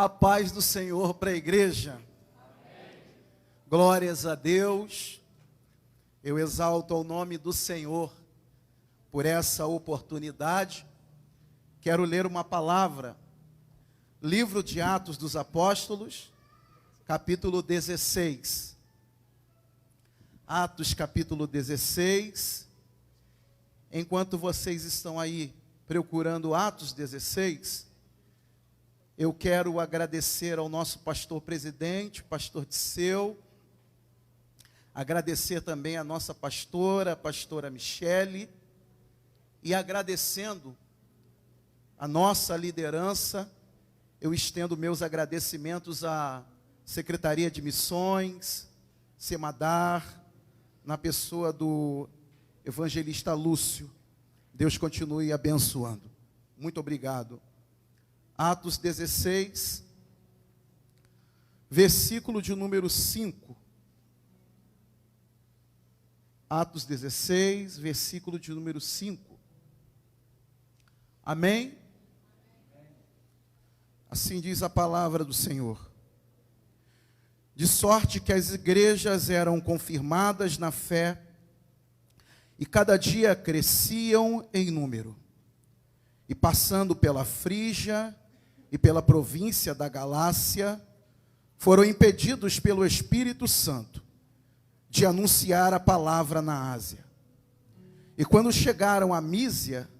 A paz do Senhor para a igreja. Amém. Glórias a Deus. Eu exalto o nome do Senhor por essa oportunidade. Quero ler uma palavra. Livro de Atos dos Apóstolos, capítulo 16. Atos, capítulo 16. Enquanto vocês estão aí procurando Atos 16, eu quero agradecer ao nosso pastor presidente, pastor Disseu, agradecer também a nossa pastora, a pastora Michele, e agradecendo a nossa liderança, eu estendo meus agradecimentos à Secretaria de Missões, Semadar, na pessoa do evangelista Lúcio. Deus continue abençoando. Muito obrigado. Atos 16, versículo de número 5. Atos 16, versículo de número 5. Amém? Assim diz a palavra do Senhor. De sorte que as igrejas eram confirmadas na fé e cada dia cresciam em número. E passando pela Frígia e pela província da Galácia, foram impedidos pelo Espírito Santo de anunciar a palavra na Ásia. E quando chegaram a Mísia,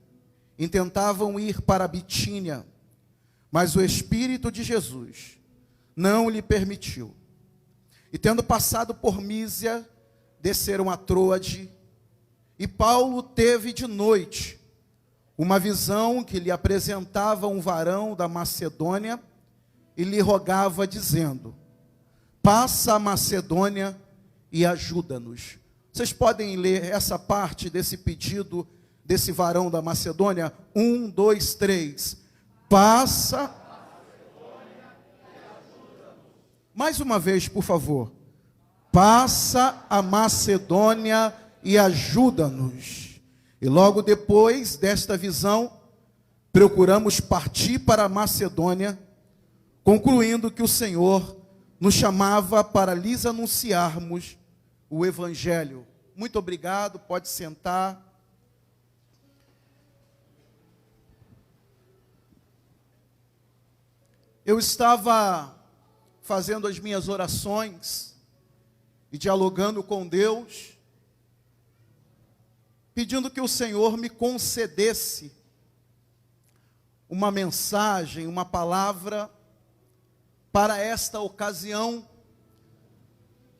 intentavam ir para a Bitínia, mas o Espírito de Jesus não lhe permitiu. E tendo passado por Mísia, desceram a Troade, e Paulo teve de noite uma visão que lhe apresentava um varão da Macedônia e lhe rogava dizendo: passa a Macedônia e ajuda-nos. Vocês podem ler essa parte desse pedido desse varão da Macedônia? 1, 2, 3. Passa. Mais uma vez, por favor. Passa a Macedônia e ajuda-nos. E logo depois desta visão, procuramos partir para a Macedônia, concluindo que o Senhor nos chamava para lhes anunciarmos o Evangelho. Muito obrigado, pode sentar. Eu estava fazendo as minhas orações e dialogando com Deus, pedindo que o Senhor me concedesse uma mensagem, uma palavra para esta ocasião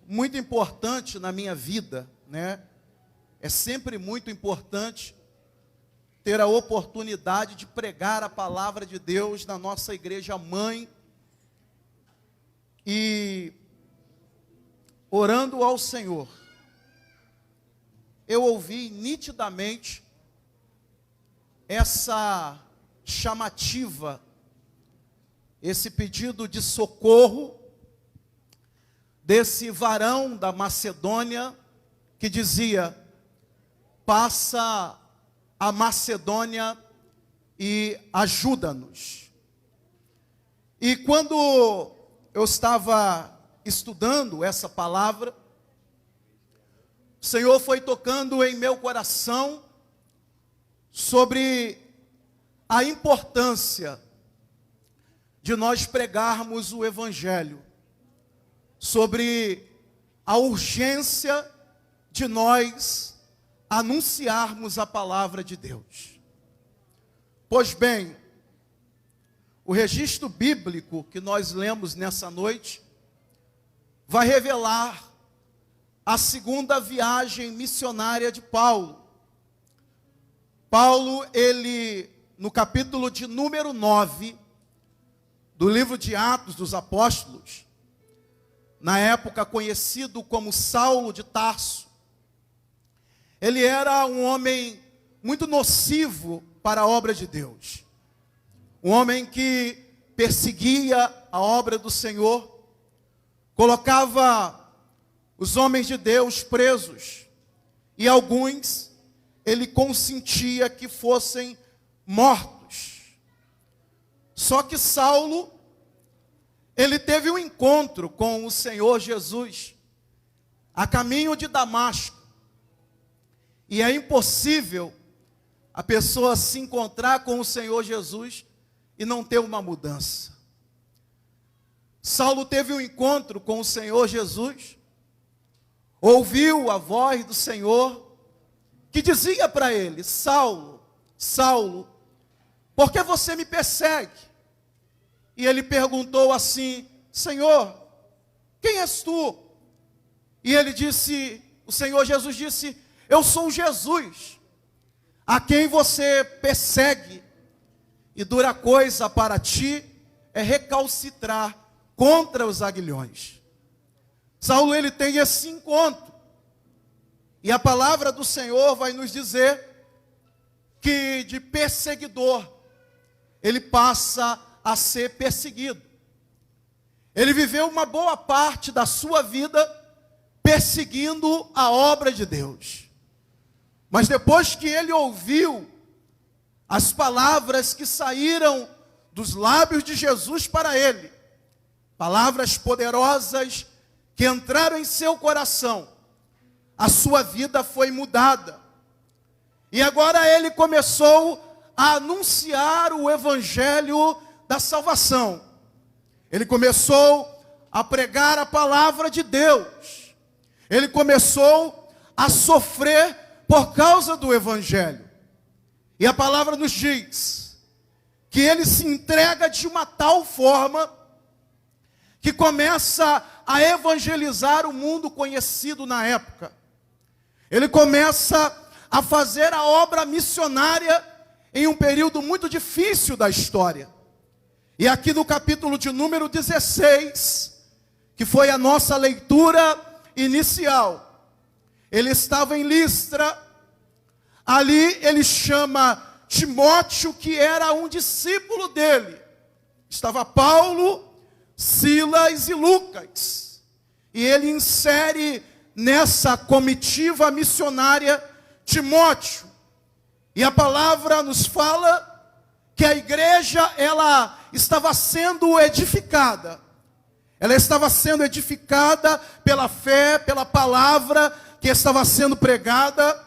muito importante na minha vida, né? É sempre muito importante ter a oportunidade de pregar a palavra de Deus na nossa igreja mãe. E orando ao Senhor, eu ouvi nitidamente essa chamativa, esse pedido de socorro desse varão da Macedônia que dizia: passa a Macedônia e ajuda-nos. E quando eu estava estudando essa palavra, o Senhor foi tocando em meu coração sobre a importância de nós pregarmos o Evangelho, sobre a urgência de nós anunciarmos a palavra de Deus. Pois bem, o registro bíblico que nós lemos nessa noite vai revelar a segunda viagem missionária de Paulo. Paulo, ele, no capítulo de número 9, do livro de Atos dos Apóstolos, na época conhecido como Saulo de Tarso, ele era um homem muito nocivo para a obra de Deus. Um homem que perseguia a obra do Senhor, colocava os homens de Deus presos, e alguns ele consentia que fossem mortos. Só que Saulo ele teve um encontro com o Senhor Jesus, a caminho de Damasco. E é impossível a pessoa se encontrar com o Senhor Jesus e não ter uma mudança. Saulo teve um encontro com o Senhor Jesus, ouviu a voz do Senhor, que dizia para ele: Saulo, Saulo, por que você me persegue? E ele perguntou assim: Senhor, quem és tu? E ele disse, o Senhor Jesus disse: eu sou Jesus, a quem você persegue, e dura coisa para ti é recalcitrar contra os aguilhões. Saulo, ele tem esse encontro, e a palavra do Senhor vai nos dizer que de perseguidor ele passa a ser perseguido. Ele viveu uma boa parte da sua vida perseguindo a obra de Deus. Mas depois que ele ouviu as palavras que saíram dos lábios de Jesus para ele, palavras poderosas que entraram em seu coração, a sua vida foi mudada. E agora ele começou a anunciar o evangelho da salvação. Ele começou a pregar a palavra de Deus. Ele começou a sofrer por causa do evangelho. E a palavra nos diz que ele se entrega de uma tal forma que começa a evangelizar o mundo conhecido na época. Ele começa a fazer a obra missionária em um período muito difícil da história. E aqui no capítulo de número 16, que foi a nossa leitura inicial, ele estava em Listra. Ali ele chama Timóteo, que era um discípulo dele. Estava Paulo, Silas e Lucas. E ele insere nessa comitiva missionária Timóteo. E a palavra nos fala que a igreja, ela estava sendo edificada. Ela estava sendo edificada pela fé, pela palavra que estava sendo pregada,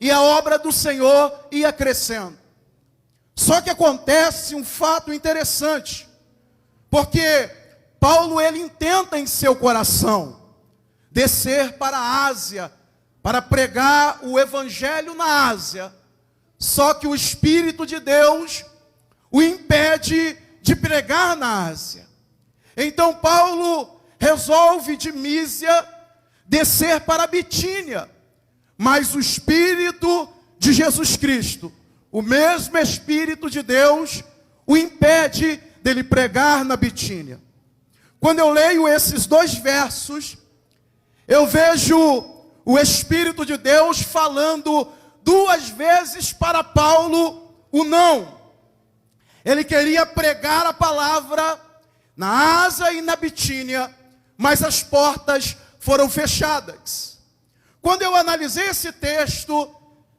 e a obra do Senhor ia crescendo. Só que acontece um fato interessante, porque Paulo, ele intenta em seu coração descer para a Ásia, para pregar o evangelho na Ásia. Só que o Espírito de Deus o impede de pregar na Ásia. Então Paulo resolve de Mísia descer para Bitínia. Mas o Espírito de Jesus Cristo, o mesmo Espírito de Deus, o impede dele pregar na Bitínia. Quando eu leio esses dois versos, eu vejo o Espírito de Deus falando duas vezes para Paulo o não. Ele queria pregar a palavra na Ásia e na Bitínia, mas as portas foram fechadas. Quando eu analisei esse texto,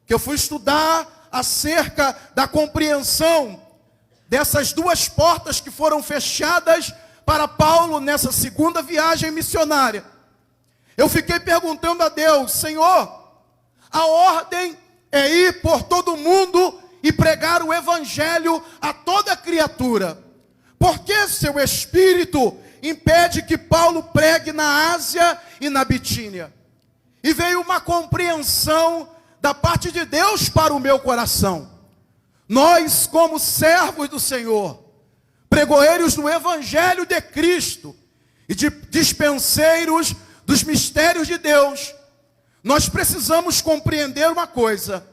que eu fui estudar acerca da compreensão dessas duas portas que foram fechadas para Paulo nessa segunda viagem missionária, eu fiquei perguntando a Deus: Senhor, a ordem é ir por todo mundo e pregar o evangelho a toda criatura. Por que seu Espírito impede que Paulo pregue na Ásia e na Bitínia? E veio uma compreensão da parte de Deus para o meu coração. Nós, como servos do Senhor, pregoeiros do evangelho de Cristo e de dispenseiros dos mistérios de Deus, nós precisamos compreender uma coisa: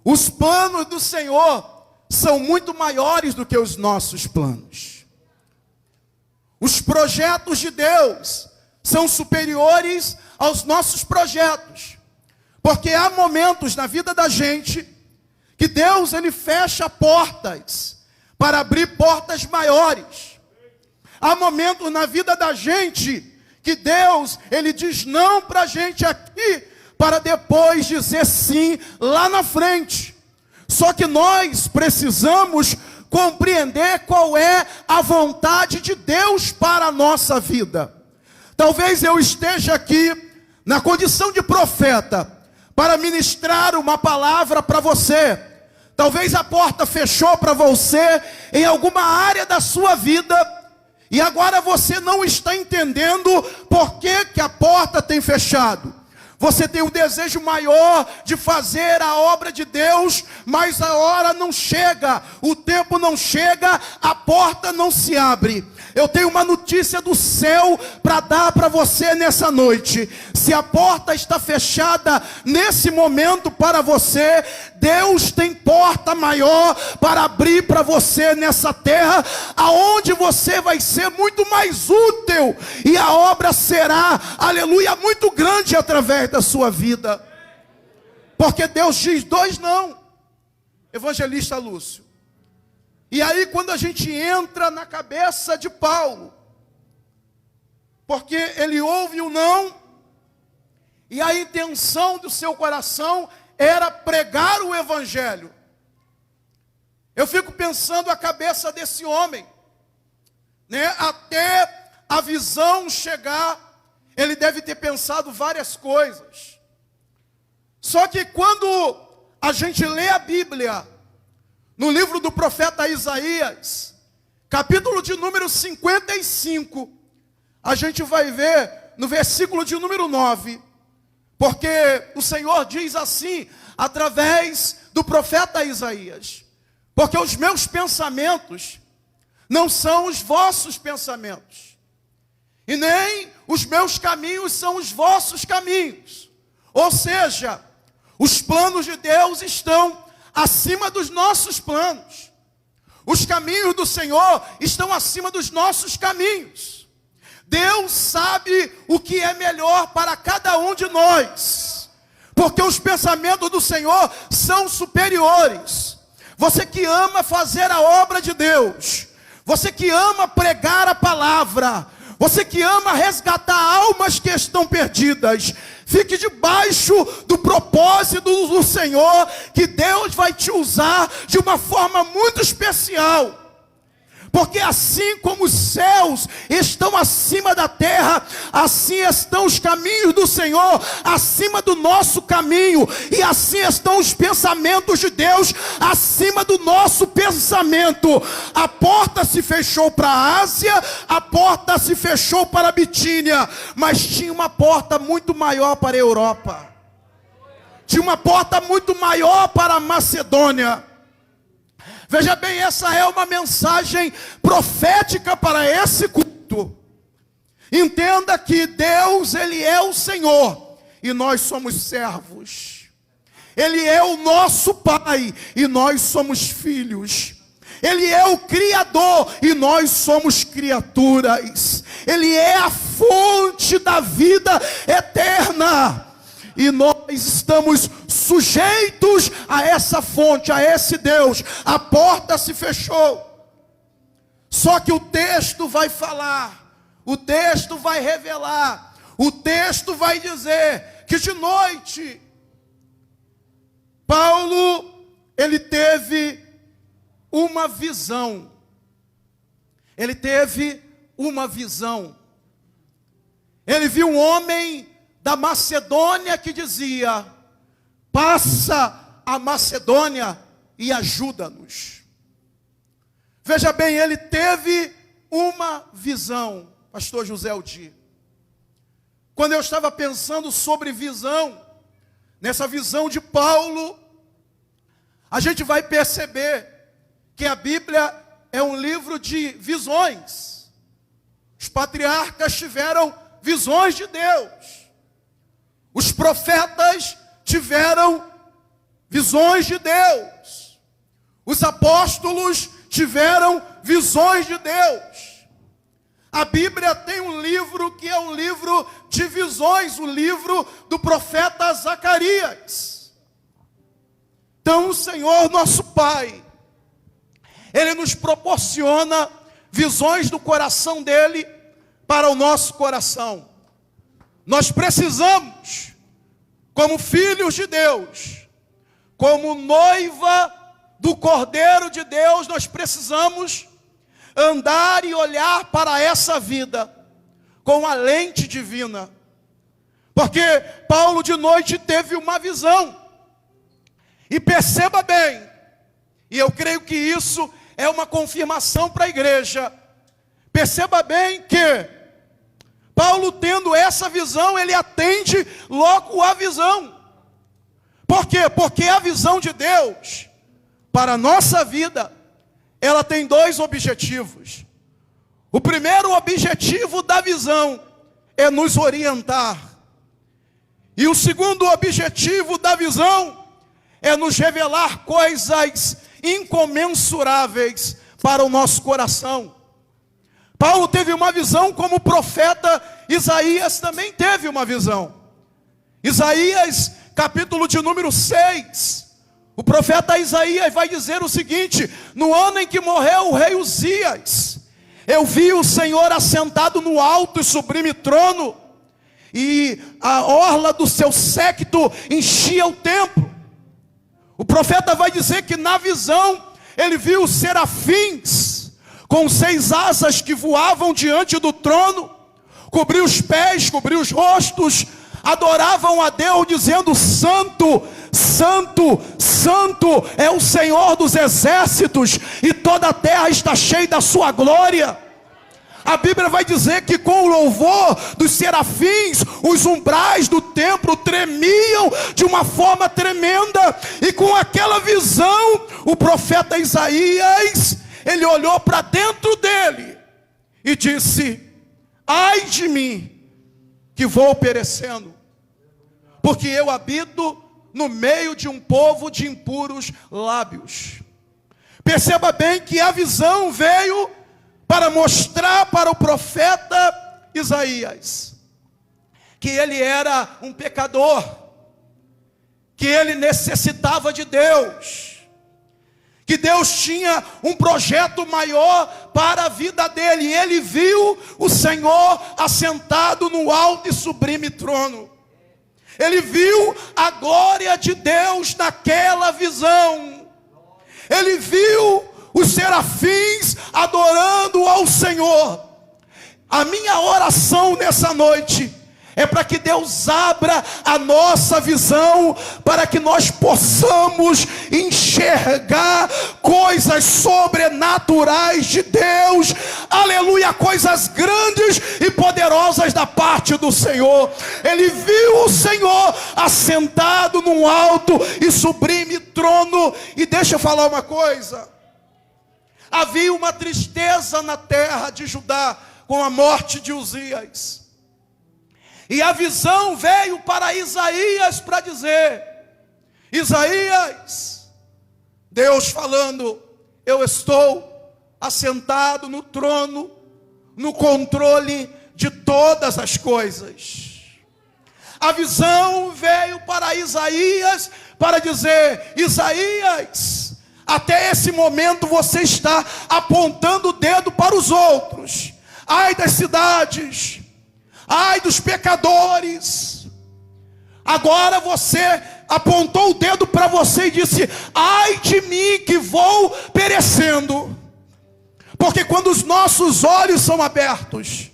os planos do Senhor são muito maiores do que os nossos planos. Os projetos de Deus são superiores aos nossos projetos. Porque há momentos na vida da gente que Deus, ele fecha portas para abrir portas maiores. Há momentos na vida da gente que Deus, ele diz não para a gente aqui, para depois dizer sim lá na frente. Só que nós precisamos compreender qual é a vontade de Deus para a nossa vida. Talvez eu esteja aqui na condição de profeta para ministrar uma palavra para você. Talvez a porta fechou para você em alguma área da sua vida, e agora você não está entendendo por que a porta tem fechado. Você tem um desejo maior de fazer a obra de Deus, mas a hora não chega, o tempo não chega, a porta não se abre. Eu tenho uma notícia do céu para dar para você nessa noite. Se a porta está fechada nesse momento para você, Deus tem porta maior para abrir para você nessa terra, aonde você vai ser muito mais útil, e a obra será, aleluia, muito grande através da sua vida. Porque Deus diz 2 não, evangelista Lúcio. E aí quando a gente entra na cabeça de Paulo, porque ele ouve o não, e a intenção do seu coração era pregar o evangelho. Eu fico pensando a cabeça desse homem, né? Até a visão chegar, ele deve ter pensado várias coisas. Só que quando a gente lê a Bíblia, no livro do profeta Isaías, capítulo de número 55, a gente vai ver no versículo de número 9, porque o Senhor diz assim, através do profeta Isaías: porque os meus pensamentos não são os vossos pensamentos, e nem os meus caminhos são os vossos caminhos. Ou seja, os planos de Deus estão acima dos nossos planos. Os caminhos do Senhor estão acima dos nossos caminhos. Deus sabe o que é melhor para cada um de nós, porque os pensamentos do Senhor são superiores. Você que ama fazer a obra de Deus, você que ama pregar a palavra, você que ama resgatar almas que estão perdidas, fique debaixo do propósito do Senhor, que Deus vai te usar de uma forma muito especial. Porque assim como os céus estão acima da terra, assim estão os caminhos do Senhor acima do nosso caminho, e assim estão os pensamentos de Deus acima do nosso pensamento. A porta se fechou para a Ásia, a porta se fechou para a Bitínia, mas tinha uma porta muito maior para a Europa, tinha uma porta muito maior para a Macedônia. Veja bem, essa é uma mensagem profética para esse culto. Entenda que Deus, Ele é o Senhor, e nós somos servos. Ele é o nosso Pai, e nós somos filhos. Ele é o Criador, e nós somos criaturas. Ele é a fonte da vida eterna, e nós estamos sujeitos a essa fonte, a esse Deus. A porta se fechou. Só que o texto vai falar, o texto vai revelar, o texto vai dizer que de noite Paulo, ele teve uma visão. Ele teve uma visão. Ele viu um homem da Macedônia que dizia: passa a Macedônia e ajuda-nos. Veja bem, ele teve uma visão, pastor José Aldir. Quando eu estava pensando sobre visão, nessa visão de Paulo, a gente vai perceber que a Bíblia é um livro de visões. Os patriarcas tiveram visões de Deus. Os profetas tiveram visões de Deus. Os apóstolos tiveram visões de Deus. A Bíblia tem um livro que é um livro de visões, o livro do profeta Zacarias. Então o Senhor nosso Pai, Ele nos proporciona visões do coração dEle para o nosso coração. Nós precisamos, como filhos de Deus, como noiva do Cordeiro de Deus, nós precisamos andar e olhar para essa vida com a lente divina. Porque Paulo de noite teve uma visão. E perceba bem, e eu creio que isso é uma confirmação para a igreja. Perceba bem que Paulo, tendo essa visão, ele atende logo a visão. Por quê? Porque a visão de Deus para a nossa vida, ela tem dois objetivos. O primeiro objetivo da visão é nos orientar. E o segundo objetivo da visão é nos revelar coisas incomensuráveis para o nosso coração. Paulo teve uma visão, como o profeta Isaías também teve uma visão. Isaías, capítulo de número 6, o profeta Isaías vai dizer o seguinte: no ano em que morreu o rei Uzias, eu vi o Senhor assentado no alto e sublime trono, e a orla do seu séquito enchia o templo. O profeta vai dizer que na visão ele viu os serafins com 6 asas que voavam diante do trono, cobriu os pés, cobriu os rostos, adoravam a Deus dizendo: Santo, Santo, Santo é o Senhor dos exércitos, e toda a terra está cheia da sua glória. A Bíblia vai dizer que com o louvor dos serafins, os umbrais do templo tremiam de uma forma tremenda. E com aquela visão, o profeta Isaías, ele olhou para dentro dele e disse: ai de mim, que vou perecendo, porque eu habito no meio de um povo de impuros lábios. Perceba bem que a visão veio para mostrar para o profeta Isaías que ele era um pecador, que ele necessitava de Deus, que Deus tinha um projeto maior para a vida dele. E ele viu o Senhor assentado no alto e sublime trono. Ele viu a glória de Deus naquela visão. Ele viu os serafins adorando ao Senhor. A minha oração nessa noite é para que Deus abra a nossa visão, para que nós possamos enxergar coisas sobrenaturais de Deus, aleluia, coisas grandes e poderosas da parte do Senhor. Ele viu o Senhor assentado num alto e sublime trono. E deixa eu falar uma coisa: havia uma tristeza na terra de Judá com a morte de Uzias. E a visão veio para Isaías para dizer: Isaías, Deus falando, eu estou assentado no trono, no controle de todas as coisas. A visão veio para Isaías para dizer: Isaías, até esse momento você está apontando o dedo para os outros. Ai das cidades, ai dos pecadores. Agora você apontou o dedo para você e disse: ai de mim, que vou perecendo. Porque quando os nossos olhos são abertos,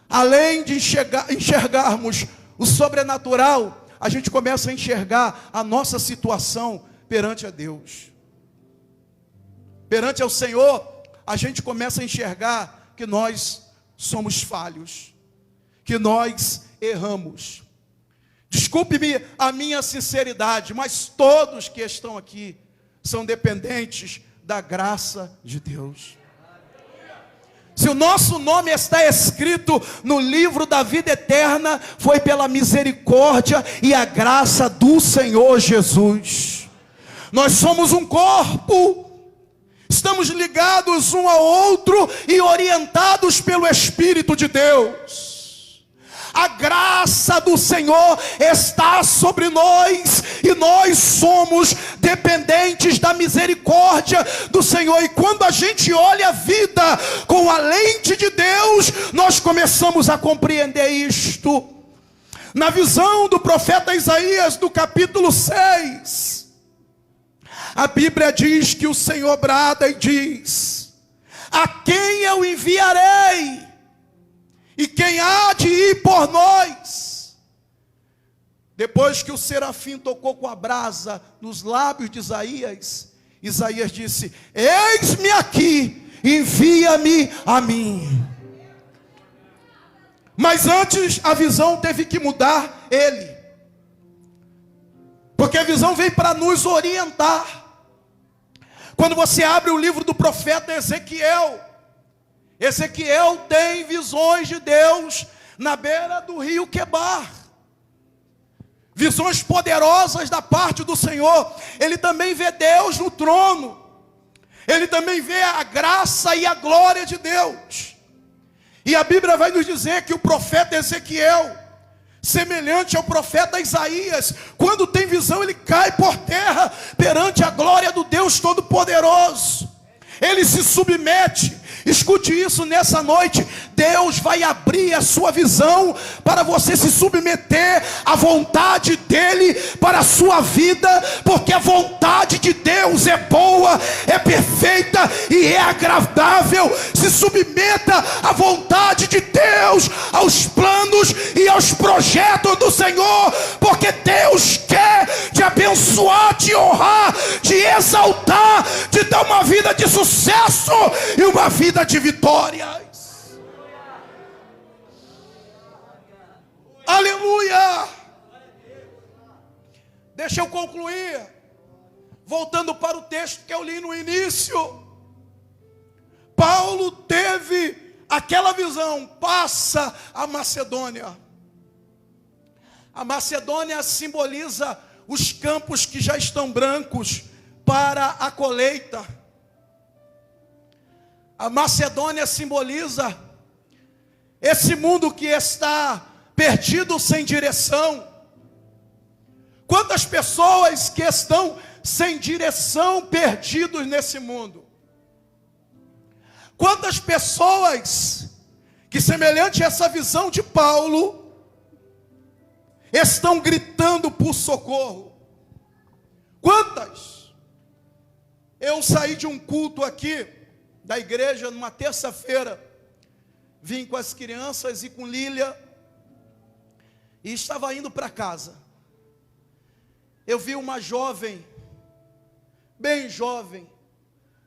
além de enxergarmos o sobrenatural, a gente começa a enxergar a nossa situação perante a Deus. Perante ao Senhor, a gente começa a enxergar que nós somos falhos, que nós erramos. Desculpe-me a minha sinceridade, mas todos que estão aqui são dependentes da graça de Deus. Se o nosso nome está escrito no livro da vida eterna, foi pela misericórdia e a graça do Senhor Jesus. Nós somos um corpo, estamos ligados um ao outro e orientados pelo Espírito de Deus. A graça do Senhor está sobre nós e nós somos dependentes da misericórdia do Senhor. E quando a gente olha a vida com a lente de Deus, nós começamos a compreender isto. Na visão do profeta Isaías, do capítulo 6, A Bíblia diz que o Senhor brada e diz: a quem eu enviarei? E quem há de ir por nós? Depois que o serafim tocou com a brasa nos lábios de Isaías, Isaías disse: eis-me aqui, envia-me a mim. Mas antes a visão teve que mudar ele, porque a visão veio para nos orientar. Quando você abre o livro do profeta Ezequiel, Ezequiel tem visões de Deus na beira do rio Quebar, visões poderosas da parte do Senhor. Ele também vê Deus no trono, ele também vê a graça e a glória de Deus. E a Bíblia vai nos dizer que o profeta Ezequiel, semelhante ao profeta Isaías, quando tem visão, ele cai por terra perante a glória do Deus Todo-Poderoso. Ele se submete. Escute isso nessa noite. Deus vai abrir a sua visão para você se submeter à vontade dele para a sua vida, porque a vontade de Deus é boa, é perfeita e é agradável. Se submeta à vontade de Deus, aos planos e aos projetos do Senhor, porque Deus quer te abençoar, te honrar, te exaltar, te dar uma vida de sucesso e uma vida de vitórias. Aleluia! Deixa eu concluir, voltando para o texto que eu li no início. Paulo teve aquela visão: passa a Macedônia. A Macedônia simboliza os campos que já estão brancos para a colheita. A Macedônia simboliza esse mundo que está perdido, sem direção. Quantas pessoas que estão sem direção, perdidos nesse mundo? Quantas pessoas que, semelhante a essa visão de Paulo, estão gritando por socorro? Quantas? Eu saí de um culto aqui da igreja numa terça-feira, vim com as crianças e com Lília, e estava indo para casa. Eu vi uma jovem, bem jovem,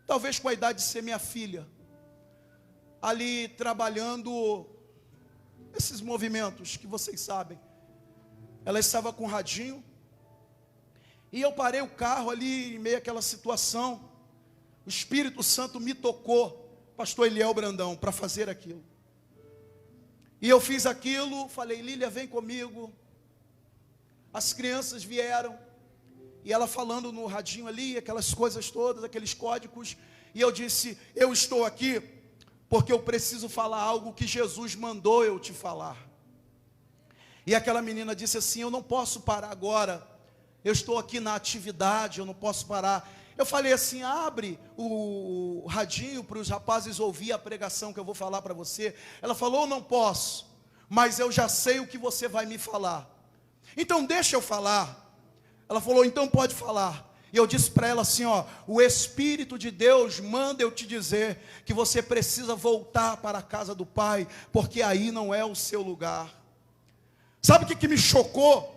talvez com a idade de ser minha filha, ali trabalhando esses movimentos que vocês sabem. Ela estava com um radinho, e eu parei o carro ali em meio àquela situação. O Espírito Santo me tocou, pastor Eliel Brandão, para fazer aquilo. E eu fiz aquilo, falei: Lília, vem comigo. As crianças vieram, e ela falando no radinho ali, aquelas coisas todas, aqueles códigos. E eu disse: eu estou aqui porque eu preciso falar algo que Jesus mandou eu te falar. E aquela menina disse assim: eu não posso parar agora, eu estou aqui na atividade, eu não posso parar. Eu falei assim: abre o radinho para os rapazes ouvir a pregação que eu vou falar para você. Ela falou: não posso, mas eu já sei o que você vai me falar, então deixa eu falar. Ela falou: então pode falar. E eu disse para ela assim: ó, o Espírito de Deus manda eu te dizer que você precisa voltar para a casa do Pai, porque aí não é o seu lugar. Sabe o que me chocou,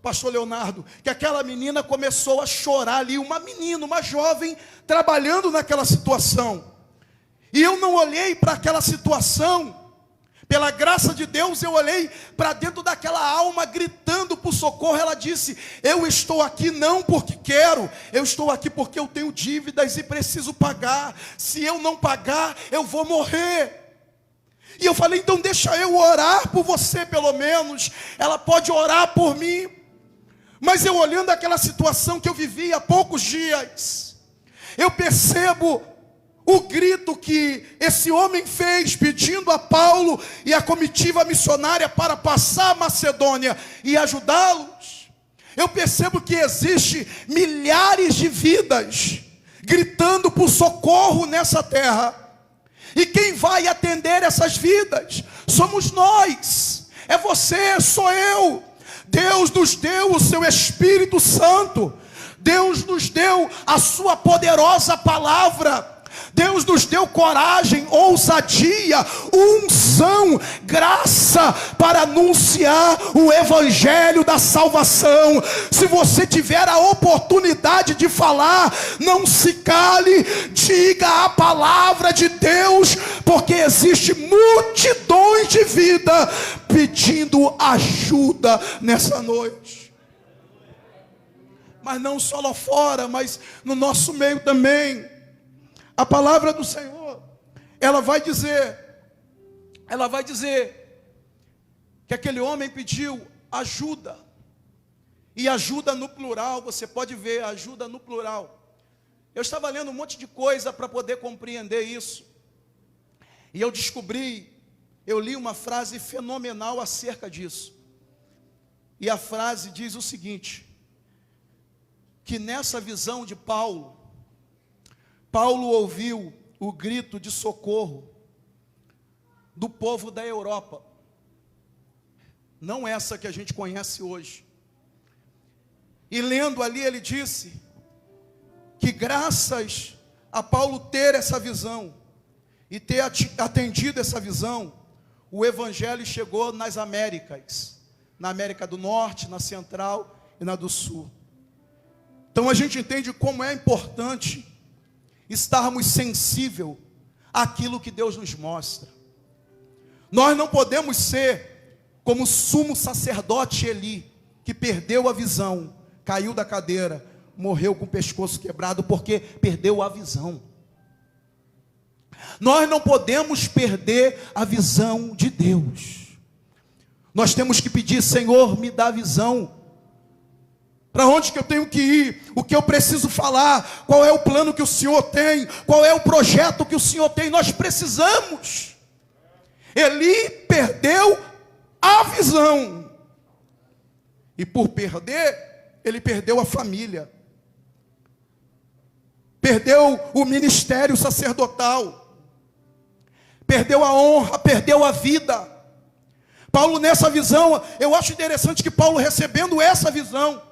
pastor Leonardo? Que aquela menina começou a chorar ali, uma menina, uma jovem, trabalhando naquela situação. E eu não olhei para aquela situação, pela graça de Deus, eu olhei para dentro daquela alma gritando por socorro. Ela disse: eu estou aqui não porque quero, eu estou aqui porque eu tenho dívidas e preciso pagar. Se eu não pagar, eu vou morrer. E eu falei: então deixa eu orar por você pelo menos. Ela pode orar por mim. Mas eu olhando aquela situação que eu vivi há poucos dias, eu percebo o grito que esse homem fez, pedindo a Paulo e a comitiva missionária para passar a Macedônia e ajudá-los. Eu percebo que existe milhares de vidas gritando por socorro nessa terra. E quem vai atender essas vidas? Somos nós, é você, sou eu. Deus nos deu o seu Espírito Santo. Deus nos deu a sua poderosa palavra. Deus nos deu coragem, ousadia, unção, graça para anunciar o evangelho da salvação. Se você tiver a oportunidade de falar, não se cale, diga a palavra de Deus, porque existe multidões de vida pedindo ajuda nessa noite. Mas não só lá fora, mas no nosso meio também. A palavra do Senhor, ela vai dizer que aquele homem pediu ajuda. E ajuda no plural, você pode ver, ajuda no plural. Eu estava lendo um monte de coisa para poder compreender isso. E eu li uma frase fenomenal acerca disso. E a frase diz o seguinte: que nessa visão de Paulo ouviu o grito de socorro do povo da Europa. Não essa que a gente conhece hoje. E lendo ali, ele disse que graças a Paulo ter essa visão e ter atendido essa visão, o evangelho chegou nas Américas, na América do Norte, na Central e na do Sul. Então a gente entende como é importante estarmos sensíveis àquilo que Deus nos mostra. Nós não podemos ser como o sumo sacerdote Eli, que perdeu a visão, caiu da cadeira, morreu com o pescoço quebrado, porque perdeu a visão. Nós não podemos perder a visão de Deus. Nós temos que pedir: Senhor, me dá visão. Para onde que eu tenho que ir? O que eu preciso falar? Qual é o plano que o Senhor tem? Qual é o projeto que o Senhor tem? Nós precisamos. Eli perdeu a visão. E por perder, ele perdeu a família. Perdeu o ministério sacerdotal. Perdeu a honra, perdeu a vida. Paulo nessa visão, eu acho interessante que Paulo recebendo essa visão,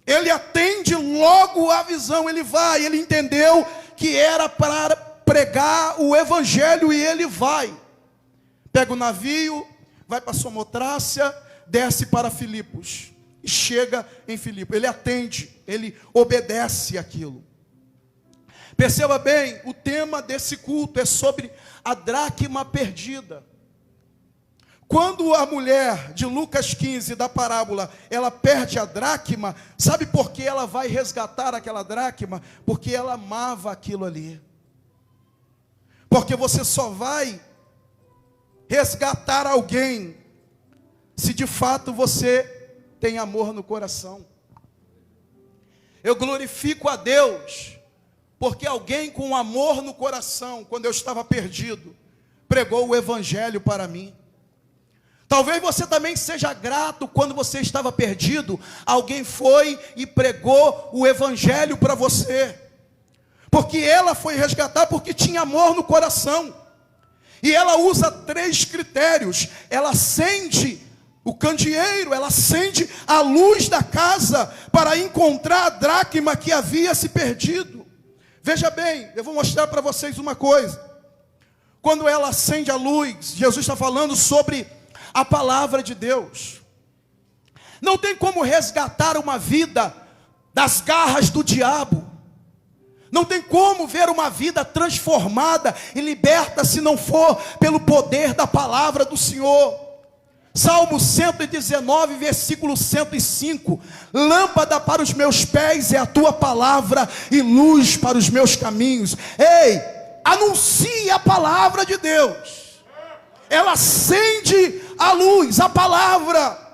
ele atende logo a visão, ele vai, ele entendeu que era para pregar o evangelho e ele vai. Pega o navio, vai para Samotrácia, desce para Filipos e chega em Filipos. Ele atende, ele obedece aquilo. Perceba bem, o tema desse culto é sobre a dracma perdida. Quando a mulher de Lucas 15, da parábola, ela perde a dracma, sabe por que ela vai resgatar aquela dracma? Porque ela amava aquilo ali. Porque você só vai resgatar alguém se de fato você tem amor no coração. Eu glorifico a Deus, porque alguém com amor no coração, quando eu estava perdido, pregou o evangelho para mim. Talvez você também seja grato quando você estava perdido, alguém foi e pregou o evangelho para você. Porque ela foi resgatar porque tinha amor no coração. E ela usa 3 critérios. Ela acende o candeeiro, ela acende a luz da casa para encontrar a dracma que havia se perdido. Veja bem, eu vou mostrar para vocês uma coisa. Quando ela acende a luz, Jesus está falando sobre a palavra de Deus. Não tem como resgatar uma vida das garras do diabo. Não tem como ver uma vida transformada e liberta se não for pelo poder da palavra do Senhor. Salmo 119, versículo 105. Lâmpada para os meus pés é a tua palavra e luz para os meus caminhos. Ei, anuncie a palavra de Deus. Ela acende a luz, a palavra.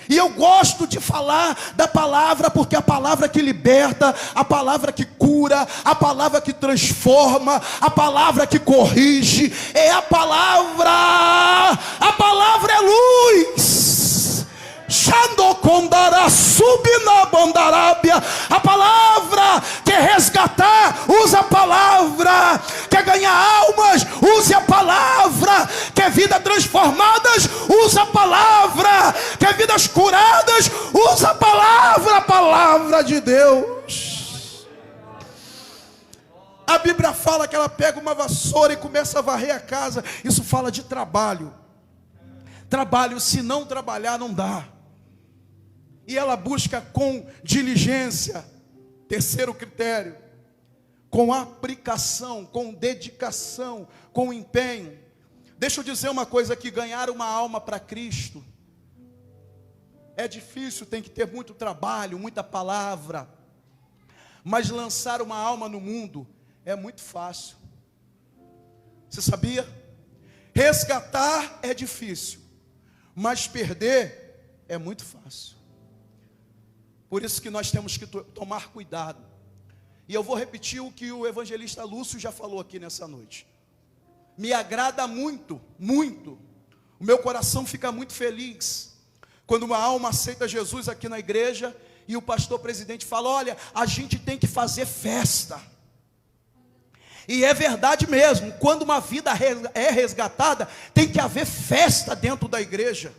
E eu gosto de falar da palavra, porque a palavra que liberta, a palavra que cura, a palavra que transforma, a palavra que corrige, é a palavra é luz. A palavra quer resgatar, usa a palavra. Quer ganhar almas, use a palavra. Quer vidas transformadas, usa a palavra. Quer vidas curadas, usa a palavra de Deus. A Bíblia fala que ela pega uma vassoura e começa a varrer a casa. Isso fala de trabalho. Trabalho, se não trabalhar, não dá. E ela busca com diligência. Terceiro critério, com aplicação, com dedicação, com empenho. Deixa eu dizer uma coisa aqui: ganhar uma alma para Cristo é difícil, tem que ter muito trabalho, muita palavra. Mas lançar uma alma no mundo é muito fácil. Você sabia? Resgatar é difícil, mas perder é muito fácil. Por isso que nós temos que tomar cuidado. E eu vou repetir o que o evangelista Lúcio já falou aqui nessa noite. Me agrada muito, muito. O meu coração fica muito feliz quando uma alma aceita Jesus aqui na igreja e o pastor presidente fala: olha, a gente tem que fazer festa. E é verdade mesmo, quando uma vida é resgatada, tem que haver festa dentro da igreja.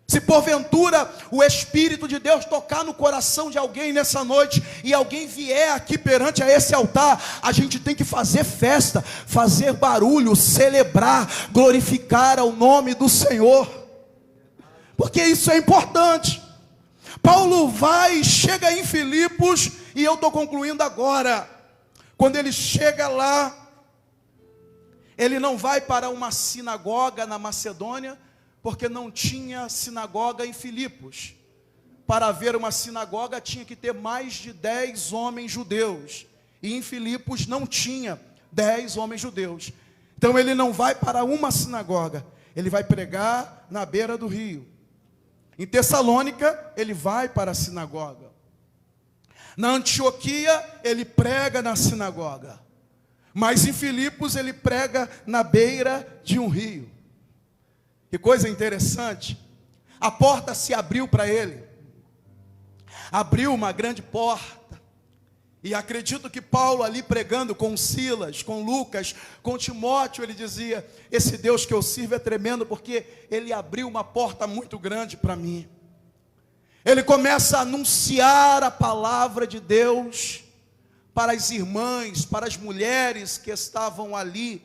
Se porventura o Espírito de Deus tocar no coração de alguém nessa noite, e alguém vier aqui perante a esse altar, a gente tem que fazer festa, fazer barulho, celebrar, glorificar ao nome do Senhor, porque isso é importante. Paulo chega em Filipos, e eu estou concluindo agora. Quando ele chega lá, ele não vai para uma sinagoga na Macedônia, porque não tinha sinagoga em Filipos. Para haver uma sinagoga tinha que ter mais de 10 homens judeus, e em Filipos não tinha 10 homens judeus. Então ele não vai para uma sinagoga, ele vai pregar na beira do rio. Em Tessalônica ele vai para a sinagoga. Na Antioquia ele prega na sinagoga, mas em Filipos ele prega na beira de um rio. Que coisa interessante, a porta se abriu para ele, abriu uma grande porta, e acredito que Paulo ali pregando com Silas, com Lucas, com Timóteo, ele dizia: esse Deus que eu sirvo é tremendo, porque ele abriu uma porta muito grande para mim. Ele começa a anunciar a palavra de Deus para as irmãs, para as mulheres que estavam ali.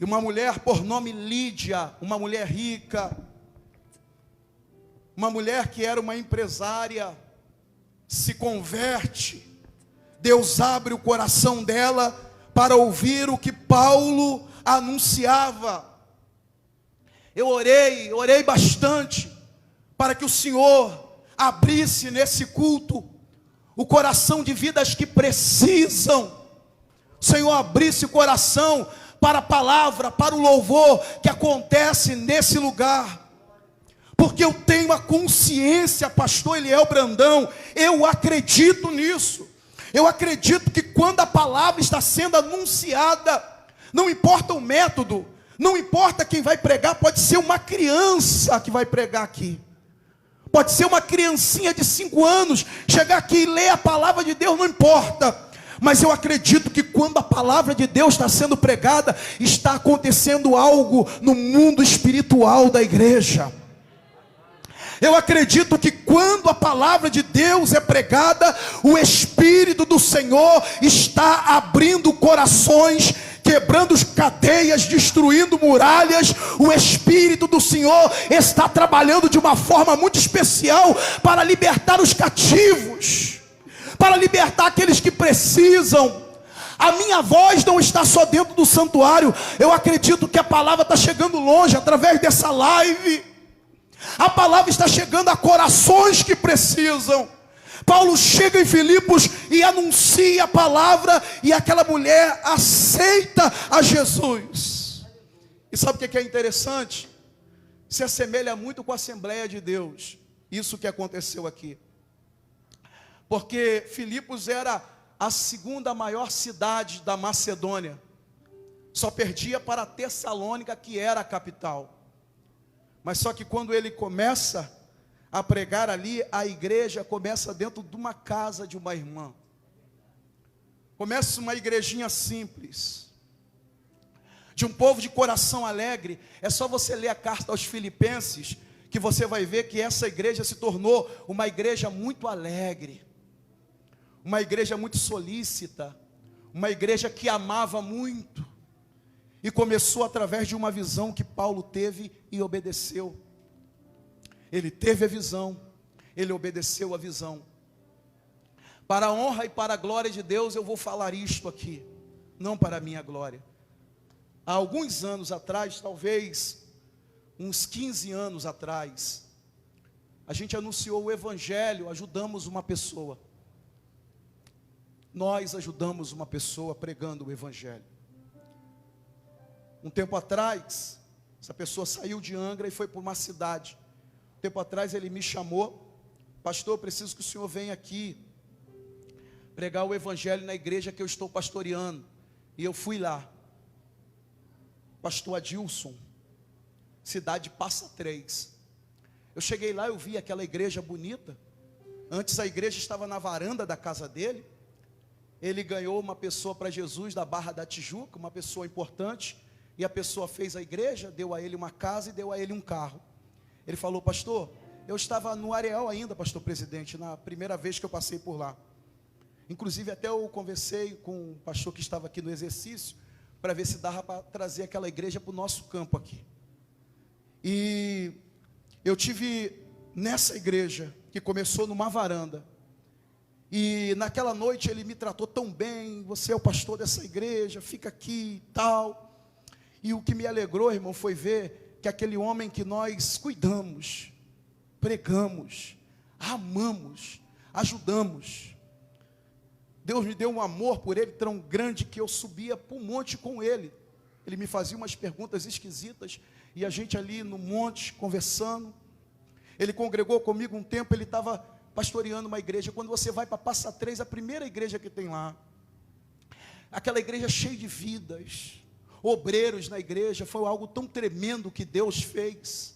E uma mulher por nome Lídia, uma mulher rica, uma mulher que era uma empresária, se converte. Deus abre o coração dela para ouvir o que Paulo anunciava. Eu orei bastante para que o Senhor abrisse nesse culto o coração de vidas que precisam. O Senhor abrisse o coração para a palavra, para o louvor que acontece nesse lugar. Porque eu tenho a consciência, pastor Eliel Brandão, eu acredito nisso. Eu acredito que quando a palavra está sendo anunciada, não importa o método, não importa quem vai pregar, pode ser uma criança que vai pregar aqui. Pode ser uma criancinha de 5 anos, chegar aqui e ler a palavra de Deus, não importa. Mas eu acredito que quando a palavra de Deus está sendo pregada, está acontecendo algo no mundo espiritual da igreja. Eu acredito que quando a palavra de Deus é pregada, o Espírito do Senhor está abrindo corações, quebrando cadeias, destruindo muralhas. O Espírito do Senhor está trabalhando de uma forma muito especial para libertar os cativos, para libertar aqueles que precisam. A minha voz não está só dentro do santuário. Eu acredito que a palavra está chegando longe, através dessa live. A palavra está chegando a corações que precisam. Paulo chega em Filipos e anuncia a palavra, e aquela mulher aceita a Jesus. E sabe o que é interessante? Se assemelha muito com a Assembleia de Deus, isso que aconteceu aqui. Porque Filipos era a segunda maior cidade da Macedônia. Só perdia para Tessalônica, que era a capital. Mas só que quando ele começa a pregar ali, a igreja começa dentro de uma casa de uma irmã. Começa uma igrejinha simples, de um povo de coração alegre. É só você ler a carta aos Filipenses, que você vai ver que essa igreja se tornou uma igreja muito alegre, uma igreja muito solícita, uma igreja que amava muito, e começou através de uma visão que Paulo teve e obedeceu. Ele teve a visão, ele obedeceu a visão. Para a honra e para a glória de Deus, eu vou falar isto aqui, não para a minha glória. Há alguns anos atrás, talvez uns 15 anos atrás, a gente anunciou o evangelho, ajudamos uma pessoa. Nós ajudamos uma pessoa pregando o evangelho. Um tempo atrás, essa pessoa saiu de Angra e foi para uma cidade. Um tempo atrás ele me chamou: pastor, eu preciso que o senhor venha aqui pregar o evangelho na igreja que eu estou pastoreando. E eu fui lá. Pastor Adilson, cidade Passa Três. Eu cheguei lá, eu vi aquela igreja bonita. Antes a igreja estava na varanda da casa dele. Ele ganhou uma pessoa para Jesus da Barra da Tijuca, uma pessoa importante. E a pessoa fez a igreja, deu a ele uma casa e deu a ele um carro. Ele falou: pastor, eu estava no Areal ainda, pastor presidente, na primeira vez que eu passei por lá. Inclusive até eu conversei com o pastor que estava aqui no exercício, para ver se dava para trazer aquela igreja para o nosso campo aqui. E eu tive nessa igreja, que começou numa varanda, e naquela noite ele me tratou tão bem: você é o pastor dessa igreja, fica aqui e tal. E o que me alegrou, irmão, foi ver que aquele homem que nós cuidamos, pregamos, amamos, ajudamos, Deus me deu um amor por ele tão grande que eu subia para o monte com ele. Ele me fazia umas perguntas esquisitas, e a gente ali no monte conversando. Ele congregou comigo um tempo, ele estava pastoreando uma igreja. Quando você vai para Passa Três, a primeira igreja que tem lá, aquela igreja cheia de vidas, obreiros na igreja, foi algo tão tremendo que Deus fez.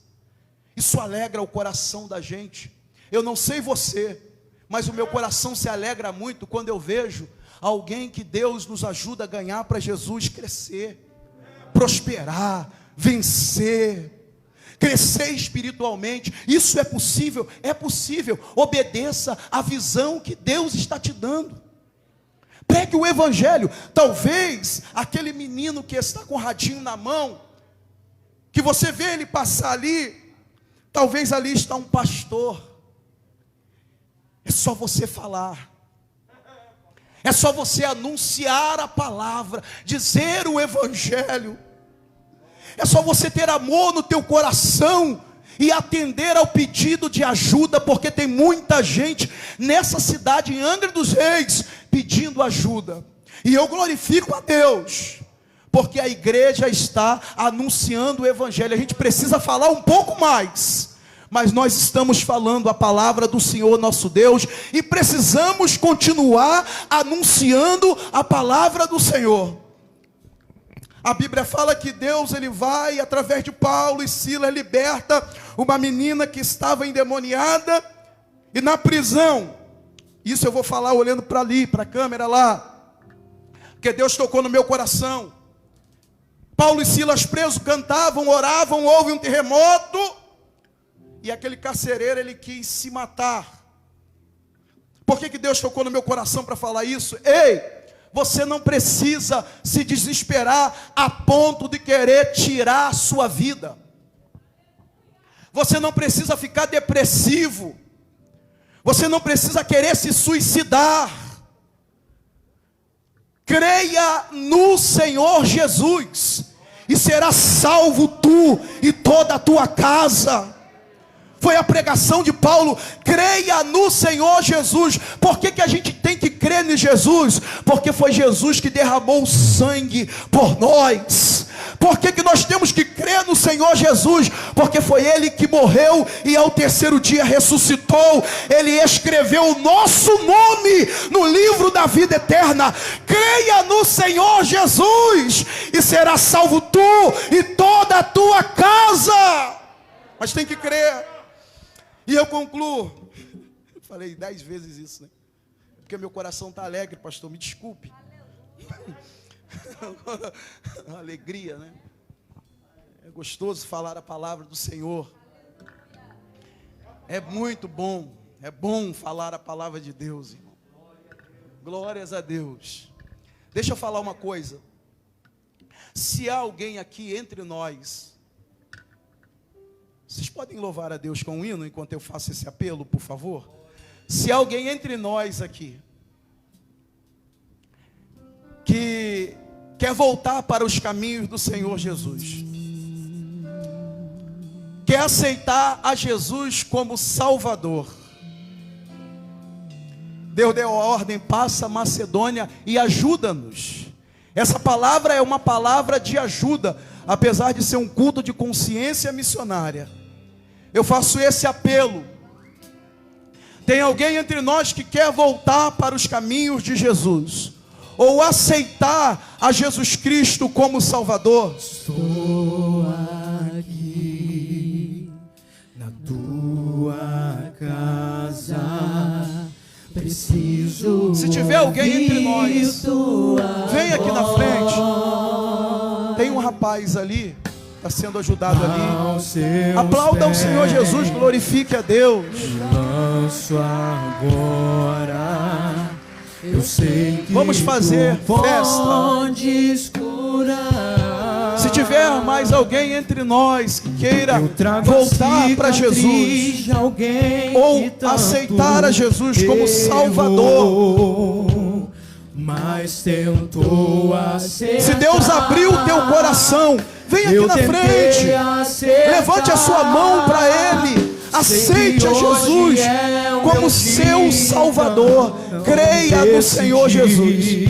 Isso alegra o coração da gente. Eu não sei você, mas o meu coração se alegra muito quando eu vejo alguém que Deus nos ajuda a ganhar para Jesus crescer, prosperar, vencer, crescer espiritualmente. Isso é possível, é possível. Obedeça a visão que Deus está te dando. Pregue o evangelho. Talvez aquele menino que está com o radinho na mão, que você vê ele passar ali, talvez ali está um pastor. É só você falar, é só você anunciar a palavra, dizer o evangelho. É só você ter amor no teu coração e atender ao pedido de ajuda, porque tem muita gente nessa cidade, em Angra dos Reis, pedindo ajuda. E eu glorifico a Deus, porque a igreja está anunciando o evangelho. A gente precisa falar um pouco mais, mas nós estamos falando a palavra do Senhor nosso Deus, e precisamos continuar anunciando a palavra do Senhor. A Bíblia fala que Deus, ele vai, através de Paulo e Silas, liberta uma menina que estava endemoniada, e na prisão, isso eu vou falar olhando para ali, para a câmera lá, porque Deus tocou no meu coração. Paulo e Silas presos, cantavam, oravam, houve um terremoto, e aquele carcereiro, ele quis se matar. Por que Deus tocou no meu coração para falar isso? Ei, você não precisa se desesperar a ponto de querer tirar a sua vida. Você não precisa ficar depressivo. Você não precisa querer se suicidar. Creia no Senhor Jesus, e será salvo tu e toda a tua casa. Foi a pregação de Paulo: creia no Senhor Jesus. Por que a gente tem que crer em Jesus? Porque foi Jesus que derramou o sangue por nós. Por que nós temos que crer no Senhor Jesus? Porque foi Ele que morreu e ao terceiro dia ressuscitou. Ele escreveu o nosso nome no livro da vida eterna. Creia no Senhor Jesus e será salvo tu e toda a tua casa. Mas tem que crer. E eu concluo. Falei 10 vezes isso, né? Porque meu coração está alegre, pastor, me desculpe. Alegria, né? É gostoso falar a palavra do Senhor. É muito bom, é bom falar a palavra de Deus, irmão. Glórias a Deus. Deixa eu falar uma coisa. Se há alguém aqui entre nós, vocês podem louvar a Deus com um hino enquanto eu faço esse apelo, por favor? Se há alguém entre nós aqui que quer voltar para os caminhos do Senhor Jesus, quer aceitar a Jesus como Salvador, Deus deu a ordem: passa a Macedônia e ajuda-nos. Essa palavra é uma palavra de ajuda, apesar de ser um culto de consciência missionária. Eu faço esse apelo. Tem alguém entre nós que quer voltar para os caminhos de Jesus, ou aceitar a Jesus Cristo como Salvador? Estou aqui na tua casa, preciso. Se tiver alguém entre nós, vem aqui na frente. Tem um rapaz ali, está sendo ajudado ali. Aplauda ao Senhor Jesus, glorifique a Deus. Lanço agora, eu sei que vamos fazer festa. Se tiver mais alguém entre nós que queira voltar para Jesus, ou aceitar a Jesus como Salvador, mas tentou aceitar. Se Deus abriu o teu coração, vem aqui na frente, levante a sua mão para Ele, aceite a Jesus como seu Salvador, creia no Senhor Jesus.